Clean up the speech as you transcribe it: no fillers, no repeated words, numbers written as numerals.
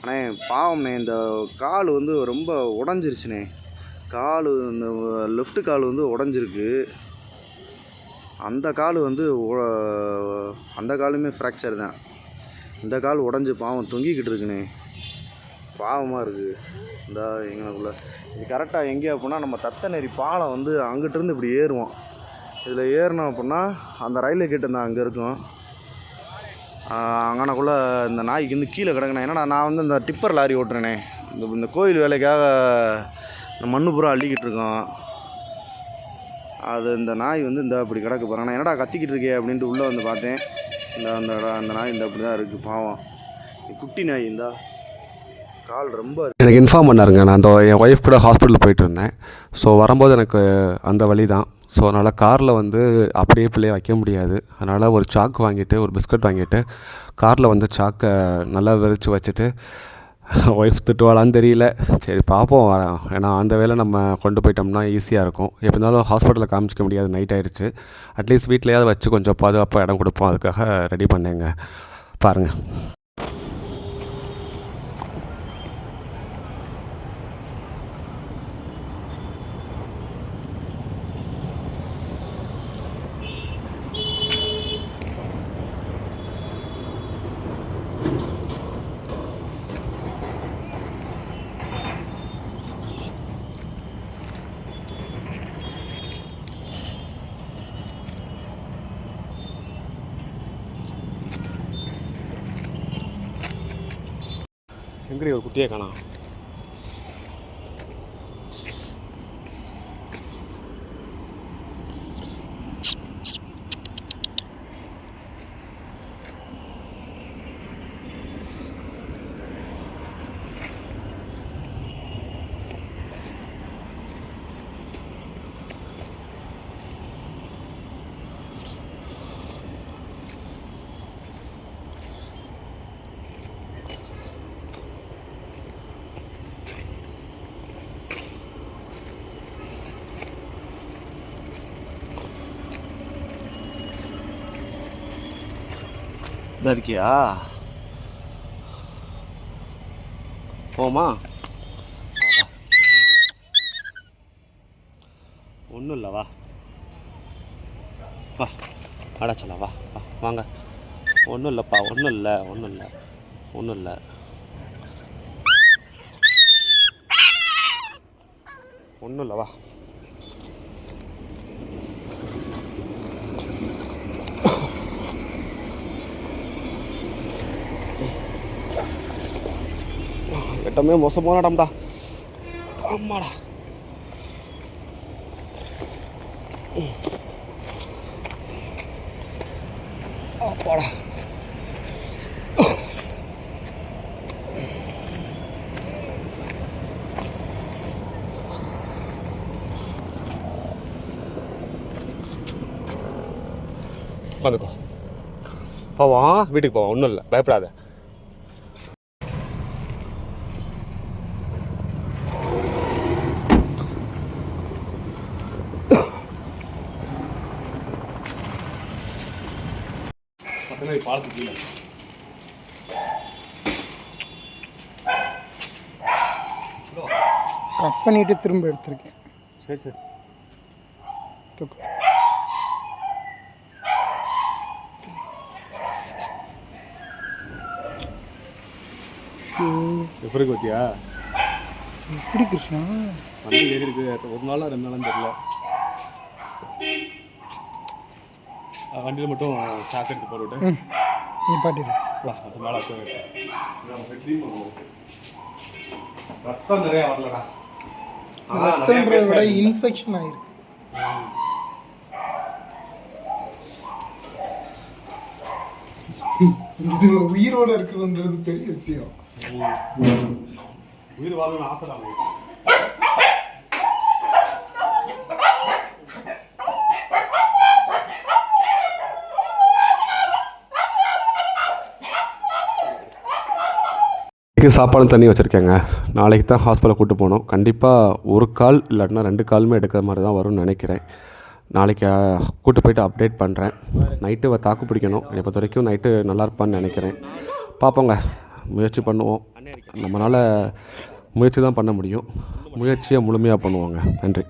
அண்ணே பாவம்ண்ணே, இந்த கால் வந்து ரொம்ப உடஞ்சிருச்சுண்ணே. கால் இந்த லெஃப்ட் கால் வந்து உடஞ்சிருக்கு. அந்த கால் வந்து அந்த காலுமே ஃப்ராக்சர் தான். இந்த கால் உடஞ்சி பாவம் தொங்கிக்கிட்டு இருக்குண்ணே. பாவமாக இருக்குது. இந்த எங்களுக்குள்ள இது கரெக்டாக எங்கே அப்படின்னா நம்ம தத்தநேரி பாலம் வந்து அங்கிட்டிருந்து இப்படி ஏறுவோம். இதில் ஏறினோம் அப்படின்னா அந்த ரயில்வே கேட்டு தான் அங்கே இருக்கும். அங்கனக்குள்ளே இந்த நாய்க்கு வந்து கீழே கிடக்குண்ணே. ஏன்னா நான் வந்து இந்த டிப்பர் லாரி ஓட்டுறேனே, இந்த கோயில் வேலைக்காக இந்த மண்ணு பூரா அள்ளிக்கிட்டு இருக்கோம். அது இந்த நாய் வந்து இந்த அப்படி கிடக்கு பாருங்க. நான் என்னடா கத்திக்கிட்டு இருக்கே அப்படின்ட்டு உள்ளே வந்து பார்த்தேன். அந்த நாய் இந்த அப்படி தான் இருக்குது பாவம். குட்டி நாய் இந்த கால் ரொம்ப எனக்கு இன்ஃபார்ம் பண்ணாருங்க. நான் என் ஒய்ஃப் கூட ஹாஸ்பிட்டல் போயிட்டு இருந்தேன். ஸோ வரும்போது எனக்கு அந்த வழி தான். ஸோ அதனால் காரில் வந்து அப்படியே பிள்ளைய வைக்க முடியாது. அதனால் ஒரு சாக்கு வாங்கிட்டு ஒரு பிஸ்கட் வாங்கிட்டு காரில் வந்து சாக்கை நல்லா விரித்து வச்சுட்டு ஒய்ஃப் திட்டுவாளான்னு தெரியல. சரி பார்ப்போம் வரேன். ஏன்னா அந்த வேலை நம்ம கொண்டு போயிட்டோம்னா ஈஸியாக இருக்கும். எப்படி இருந்தாலும் ஹாஸ்பிட்டலில் காமிச்சிக்க முடியாது, நைட் ஆகிடுச்சு. அட்லீஸ்ட் வீட்லேயாவது வச்சு கொஞ்சம் பாதுகாப்பாக இடம் கொடுப்போம். அதுக்காக ரெடி பண்ணேங்க. பாருங்கள். எங்கடி ஒரு குட்டியே காணோம். இதாக இருக்கியா? போமா ஒன்றும் இல்லை, வா வா அடைச்சல வா வா வாங்க. ஒன்றும் இல்லைப்பா, ஒன்றும் இல்லை, ஒன்றும் இல்லை, ஒன்றும் இல்லை, ஒன்றும் இல்லை, வா. இடமே மோசமான இடம்டா. ஆமாடா. அப்பாடா. வந்துக்கோ, போவோம், வீட்டுக்கு போவோம். ஒன்றும் இல்லை, பயப்படாத. பாலத்துக்கு கீழே கட் பண்ணிட்டு திரும்ப எடுத்திருக்கேன். சரி சரி. எப்படி கோத்தியா? எப்படி கிருஷ்ணா வண்டி ஏறி இருக்கு. ஒரு நாளா 2 நாளான்னு தெரியல. வண்டியில் மட்டும் சாக்கு எடுத்து போட்டுவிட்டு நீ பாட்டிடு. மேலே ரத்தம் நிறையா வரலடா. ரத்தம்ன்றதை விட இன்ஃபெக்ஷன் ஆயிருக்கு. இது உயிரோட இருக்குன்றது பெரிய விஷயம். உயிர் வாழணும்னு ஆசை தான். சாப்பாடும் தண்ணி வச்சுருக்கேங்க. நாளைக்கு தான் ஹாஸ்பிட்டல் கூப்பிட்டு போகணும். கண்டிப்பாக ஒரு கால் இல்லாட்டினா 2 காலுமே எடுக்கிற மாதிரி தான் வரும்னு நினைக்கிறேன். நாளைக்கு கூப்பிட்டு போயிட்டு அப்டேட் பண்ணுறேன். நைட்டு தாக்கு பிடிக்கணும். என்னை பொறுத்த வரைக்கும் நைட்டு நல்லா இருப்பான்னு நினைக்கிறேன். பார்ப்போங்க. முயற்சி பண்ணுவோம். நம்மளால் முயற்சி தான் பண்ண முடியும். முயற்சியை முழுமையாக பண்ணுவோங்க. நன்றி.